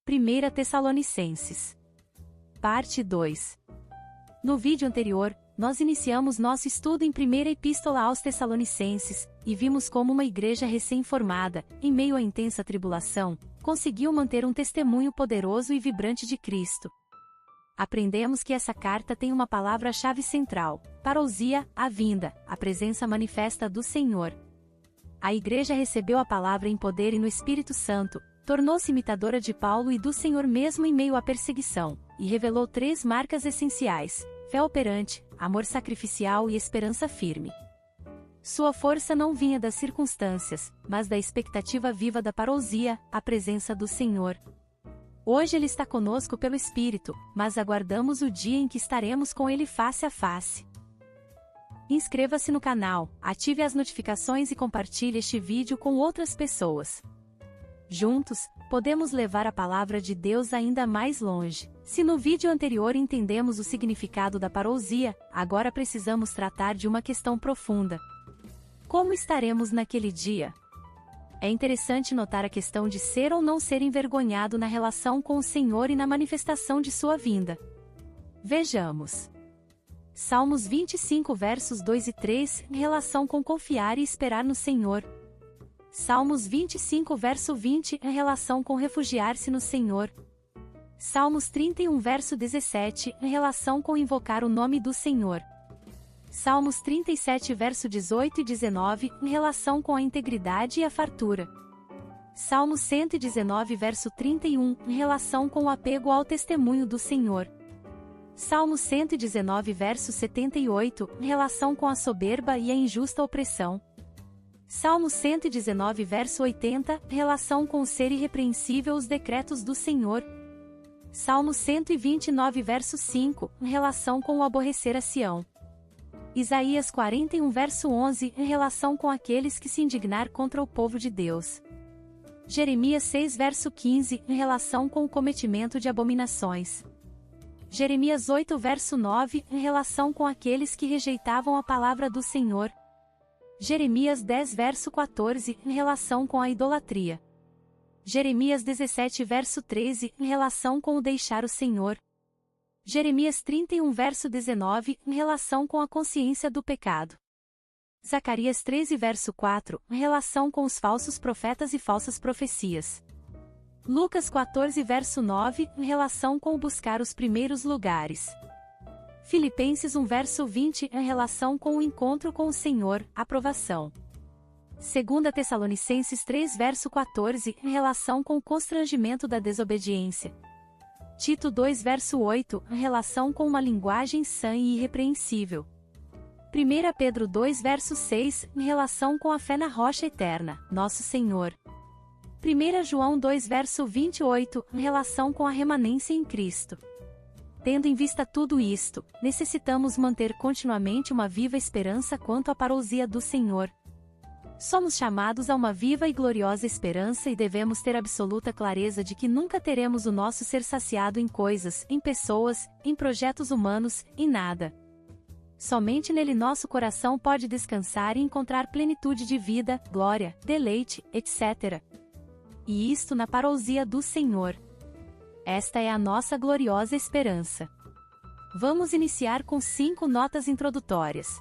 1 Tessalonicenses. Parte 2. No vídeo anterior, nós iniciamos nosso estudo em 1ª Epístola aos Tessalonicenses, e vimos como uma igreja recém-formada, em meio à intensa tribulação, conseguiu manter um testemunho poderoso e vibrante de Cristo. Aprendemos que essa carta tem uma palavra-chave central: parousia, a vinda, a presença manifesta do Senhor. A igreja recebeu a palavra em poder e no Espírito Santo, tornou-se imitadora de Paulo e do Senhor mesmo em meio à perseguição, e revelou 3 marcas essenciais: fé operante, amor sacrificial e esperança firme. Sua força não vinha das circunstâncias, mas da expectativa viva da parousia, a presença do Senhor. Hoje Ele está conosco pelo Espírito, mas aguardamos o dia em que estaremos com Ele face a face. Inscreva-se no canal, ative as notificações e compartilhe este vídeo com outras pessoas. Juntos, podemos levar a palavra de Deus ainda mais longe. Se no vídeo anterior entendemos o significado da parousia, agora precisamos tratar de uma questão profunda. Como estaremos naquele dia? É interessante notar a questão de ser ou não ser envergonhado na relação com o Senhor e na manifestação de sua vinda. Vejamos. Salmos 25 versos 2 e 3, em relação com confiar e esperar no Senhor. Salmos 25 verso 20, em relação com refugiar-se no Senhor. Salmos 31 verso 17, em relação com invocar o nome do Senhor. Salmos 37 verso 18 e 19, em relação com a integridade e a fartura. Salmos 119 verso 31, em relação com o apego ao testemunho do Senhor. Salmos 119 verso 78, em relação com a soberba e a injusta opressão. Salmos 119 verso 80, em relação com o ser irrepreensível os decretos do Senhor. Salmos 129 verso 5, em relação com o aborrecer a Sião. Isaías 41 verso 11, em relação com aqueles que se indignar contra o povo de Deus. Jeremias 6 verso 15, em relação com o cometimento de abominações. Jeremias 8 verso 9, em relação com aqueles que rejeitavam a palavra do Senhor. Jeremias 10 verso 14, em relação com a idolatria. Jeremias 17 verso 13, em relação com o deixar o Senhor. Jeremias 31 verso 19, em relação com a consciência do pecado. Zacarias 13 verso 4, em relação com os falsos profetas e falsas profecias. Lucas 14 verso 9, em relação com o buscar os primeiros lugares. Filipenses 1 verso 20, em relação com o encontro com o Senhor, aprovação. 2 Tessalonicenses 3 verso 14, em relação com o constrangimento da desobediência. Tito 2 verso 8, em relação com uma linguagem sã e irrepreensível. 1 Pedro 2 verso 6, em relação com a fé na rocha eterna, nosso Senhor. 1 João 2 verso 28, em relação com a remanência em Cristo. Tendo em vista tudo isto, necessitamos manter continuamente uma viva esperança quanto à parousia do Senhor. Somos chamados a uma viva e gloriosa esperança e devemos ter absoluta clareza de que nunca teremos o nosso ser saciado em coisas, em pessoas, em projetos humanos, em nada. Somente nele nosso coração pode descansar e encontrar plenitude de vida, glória, deleite, etc. E isto na parousia do Senhor. Esta é a nossa gloriosa esperança. Vamos iniciar com 5 notas introdutórias.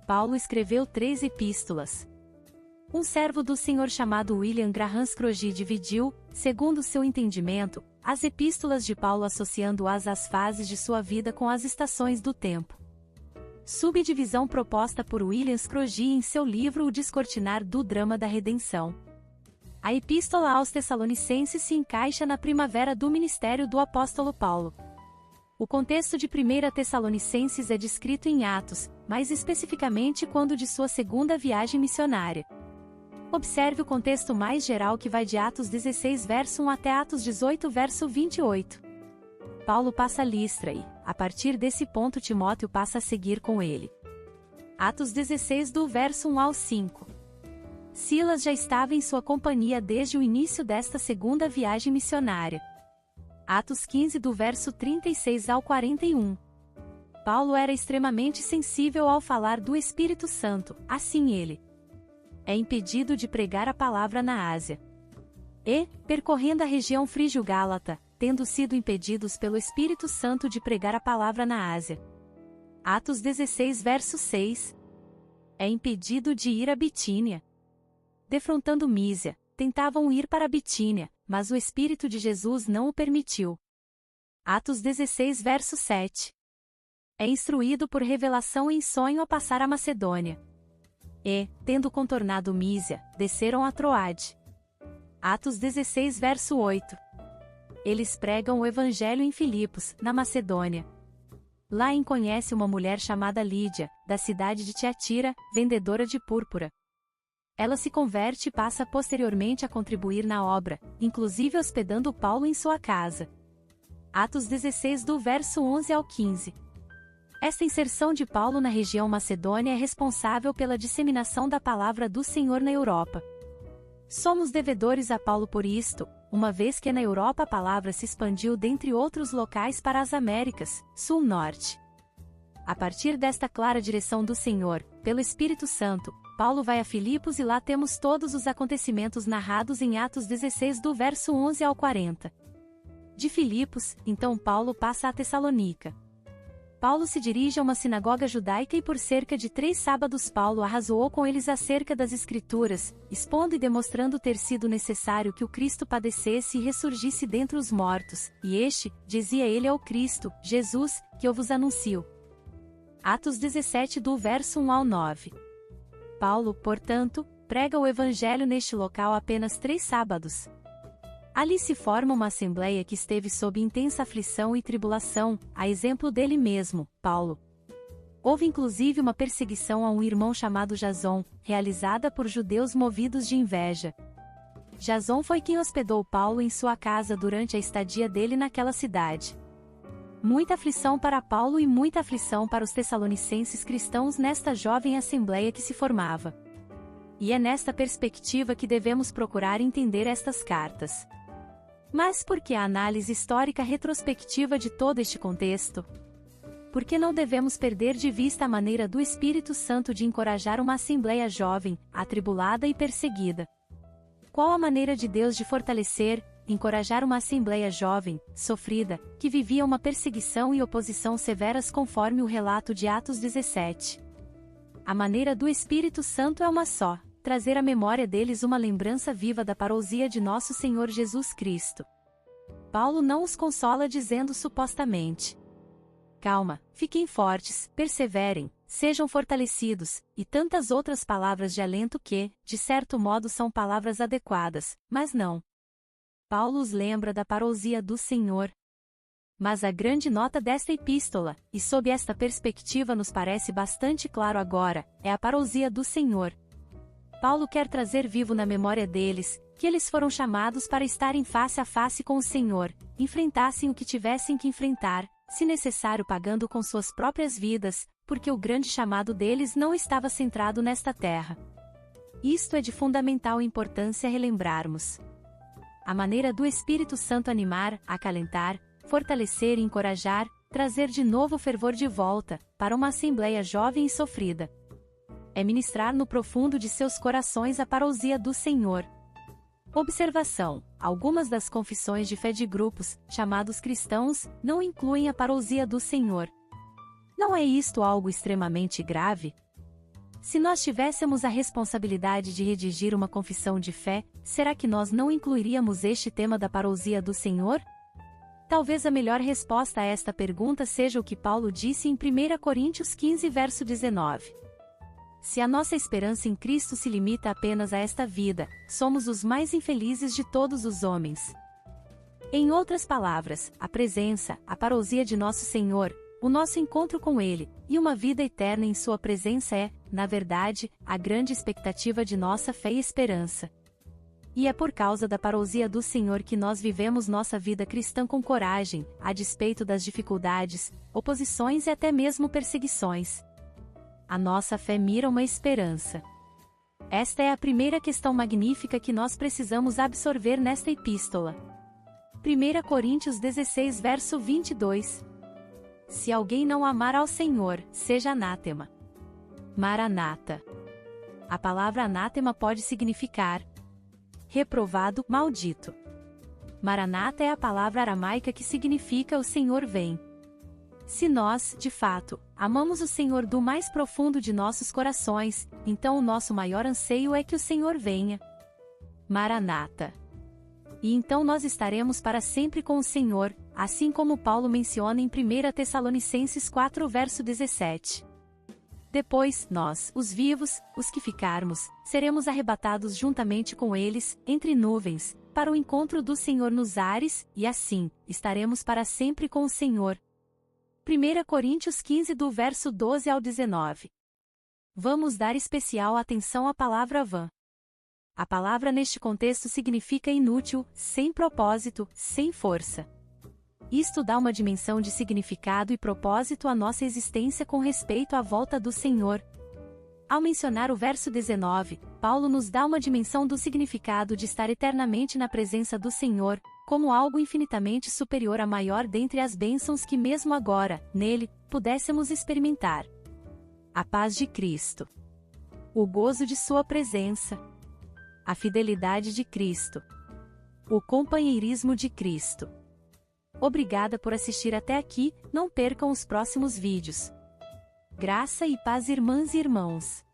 Paulo escreveu 3 epístolas. Um servo do Senhor chamado William Graham Scroggie dividiu, segundo seu entendimento, as epístolas de Paulo associando-as às fases de sua vida com as estações do tempo. Subdivisão proposta por William Scroggie em seu livro O Descortinar do Drama da Redenção. A Epístola aos Tessalonicenses se encaixa na primavera do ministério do apóstolo Paulo. O contexto de 1 Tessalonicenses é descrito em Atos, mais especificamente quando de sua segunda viagem missionária. Observe o contexto mais geral que vai de Atos 16 verso 1 até Atos 18 verso 28. Paulo passa Listra e, a partir desse ponto Timóteo passa a seguir com ele. Atos 16 do verso 1 ao 5. Silas já estava em sua companhia desde o início desta segunda viagem missionária. Atos 15 do verso 36 ao 41. Paulo era extremamente sensível ao falar do Espírito Santo, assim ele é impedido de pregar a palavra na Ásia. E, percorrendo a região frígio-gálata, tendo sido impedidos pelo Espírito Santo de pregar a palavra na Ásia. Atos 16 verso 6. É impedido de ir a Bitínia. Defrontando Mísia, tentavam ir para Bitínia, mas o Espírito de Jesus não o permitiu. Atos 16 verso 7. É instruído por revelação em sonho a passar a Macedônia. E, tendo contornado Mísia, desceram a Troade. Atos 16 verso 8. Eles pregam o Evangelho em Filipos, na Macedônia. Lá conhece uma mulher chamada Lídia, da cidade de Tiatira, vendedora de púrpura. Ela se converte e passa posteriormente a contribuir na obra, inclusive hospedando Paulo em sua casa. Atos 16 do verso 11 ao 15. Esta inserção de Paulo na região macedônia é responsável pela disseminação da palavra do Senhor na Europa. Somos devedores a Paulo por isto, uma vez que na Europa a palavra se expandiu dentre outros locais para as Américas, Sul-Norte. A partir desta clara direção do Senhor, pelo Espírito Santo, Paulo vai a Filipos e lá temos todos os acontecimentos narrados em Atos 16 do verso 11 ao 40. De Filipos, então Paulo passa a Tessalônica. Paulo se dirige a uma sinagoga judaica e por cerca de 3 sábados Paulo arrazoou com eles acerca das Escrituras, expondo e demonstrando ter sido necessário que o Cristo padecesse e ressurgisse dentre os mortos, e este, dizia ele ao Cristo, Jesus, que eu vos anuncio. Atos 17 do verso 1 ao 9. Paulo, portanto, prega o Evangelho neste local apenas 3 sábados. Ali se forma uma assembleia que esteve sob intensa aflição e tribulação, a exemplo dele mesmo, Paulo. Houve inclusive uma perseguição a um irmão chamado Jason, realizada por judeus movidos de inveja. Jason foi quem hospedou Paulo em sua casa durante a estadia dele naquela cidade. Muita aflição para Paulo e muita aflição para os tessalonicenses cristãos nesta jovem assembleia que se formava. E é nesta perspectiva que devemos procurar entender estas cartas. Mas por que a análise histórica retrospectiva de todo este contexto? Porque não devemos perder de vista a maneira do Espírito Santo de encorajar uma assembleia jovem, atribulada e perseguida. Qual a maneira de Deus de fortalecer, encorajar uma assembleia jovem, sofrida, que vivia uma perseguição e oposição severas conforme o relato de Atos 17? A maneira do Espírito Santo é uma só: trazer à memória deles uma lembrança viva da parousia de nosso Senhor Jesus Cristo. Paulo não os consola dizendo supostamente: calma, fiquem fortes, perseverem, sejam fortalecidos, e tantas outras palavras de alento que, de certo modo são palavras adequadas, mas não. Paulo os lembra da parousia do Senhor. Mas a grande nota desta epístola, e sob esta perspectiva nos parece bastante claro agora, é a parousia do Senhor. Paulo quer trazer vivo na memória deles, que eles foram chamados para estarem face a face com o Senhor, enfrentassem o que tivessem que enfrentar, se necessário pagando com suas próprias vidas, porque o grande chamado deles não estava centrado nesta terra. Isto é de fundamental importância relembrarmos. A maneira do Espírito Santo animar, acalentar, fortalecer e encorajar, trazer de novo o fervor de volta, para uma assembleia jovem e sofrida. É ministrar no profundo de seus corações a parousia do Senhor. Observação: algumas das confissões de fé de grupos, chamados cristãos, não incluem a parousia do Senhor. Não é isto algo extremamente grave? Se nós tivéssemos a responsabilidade de redigir uma confissão de fé, será que nós não incluiríamos este tema da parousia do Senhor? Talvez a melhor resposta a esta pergunta seja o que Paulo disse em 1 Coríntios 15 verso 19. Se a nossa esperança em Cristo se limita apenas a esta vida, somos os mais infelizes de todos os homens. Em outras palavras, a presença, a parousia de nosso Senhor, o nosso encontro com Ele, e uma vida eterna em Sua presença é, na verdade, a grande expectativa de nossa fé e esperança. E é por causa da parousia do Senhor que nós vivemos nossa vida cristã com coragem, a despeito das dificuldades, oposições e até mesmo perseguições. A nossa fé mira uma esperança. Esta é a primeira questão magnífica que nós precisamos absorver nesta epístola. 1 Coríntios 16 verso 22. Se alguém não amar ao Senhor, seja anátema. Maranata. A palavra anátema pode significar reprovado, maldito. Maranata é a palavra aramaica que significa o Senhor vem. Se nós, de fato, amamos o Senhor do mais profundo de nossos corações, então o nosso maior anseio é que o Senhor venha. Maranata. E então nós estaremos para sempre com o Senhor, assim como Paulo menciona em 1 Tessalonicenses 4 verso 17. Depois, nós, os vivos, os que ficarmos, seremos arrebatados juntamente com eles, entre nuvens, para o encontro do Senhor nos ares, e assim, estaremos para sempre com o Senhor. 1 Coríntios 15 do verso 12 ao 19. Vamos dar especial atenção à palavra vã. A palavra neste contexto significa inútil, sem propósito, sem força. Isto dá uma dimensão de significado e propósito à nossa existência com respeito à volta do Senhor. Ao mencionar o verso 19, Paulo nos dá uma dimensão do significado de estar eternamente na presença do Senhor, como algo infinitamente superior à maior dentre as bênçãos que mesmo agora, nele, pudéssemos experimentar. A paz de Cristo. O gozo de sua presença. A fidelidade de Cristo. O companheirismo de Cristo. Obrigada por assistir até aqui, não percam os próximos vídeos. Graça e paz, irmãs e irmãos.